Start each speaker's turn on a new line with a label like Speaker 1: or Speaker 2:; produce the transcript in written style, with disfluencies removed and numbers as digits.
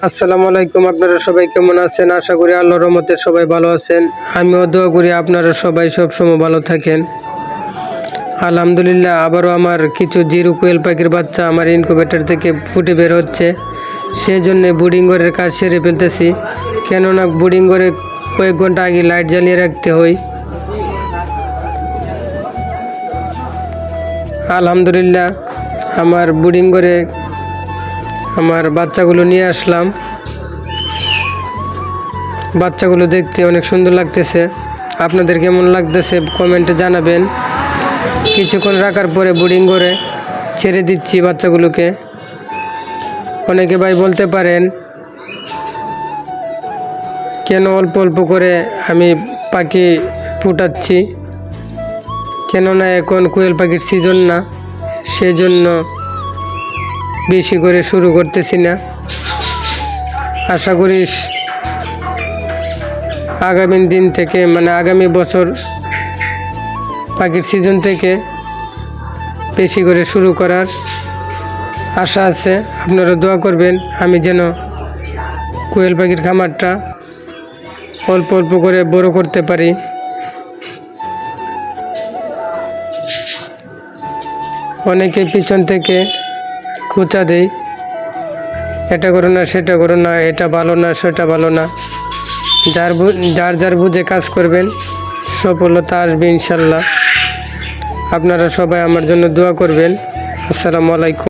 Speaker 1: আসসালামু আলাইকুম। আপনারা সবাই কেমন আছেন? আশা করি আল্লাহর রহমতে সবাই ভালো আছেন। আমিও দোয়া করি আপনারা সবাই সবসময় ভালো থাকেন। আলহামদুলিল্লাহ, আবারও আমার কিছু জিরো কোয়েল পাখির বাচ্চা আমার ইনকিউবেটর থেকে ফুটে বের হচ্ছে। সেই জন্যে ব্রুডিং ঘরের কাজ সেরে ফেলতেছি, কেননা ব্রুডিং ঘরে কয়েক ঘন্টা আগে লাইট জ্বালিয়ে রাখতে হয়। আলহামদুলিল্লাহ, আমার ব্রুডিং ঘরে আমার বাচ্চাগুলো নিয়ে আসলাম। বাচ্চাগুলো দেখতে অনেক সুন্দর লাগতেছে। আপনাদের কেমন লাগতেছে কমেন্টে জানাবেন। কিছুক্ষণ রাখার পরে ব্রুডিং করে ছেড়ে দিচ্ছি বাচ্চাগুলোকে। অনেকে ভাই বলতে পারেন কেন অল্প অল্প করে আমি পাখি ফুটাচ্ছি, কেননা এখন কোয়েল পাখির সিজন না, সেই জন্য বেশি করে শুরু করতেছি না। আশা করি আগামী দিন থেকে আগামী বছর পাখির সিজন থেকে বেশি করে শুরু করার আশা আছে। আপনারা দোয়া করবেন আমি যেন কোয়েল পাখির খামারটা অল্প অল্প করে বড় করতে পারি। অনেকে পিছন থেকে খোঁচা দেয়, এটা করো না, সেটা করো না, এটা ভালো না, সেটা ভালো না। যার বুঝে কাজ করবেন, সফলতা আসবে ইনশাল্লাহ। আপনারা সবাই আমার জন্য দোয়া করবেন। আসসালামু আলাইকুম।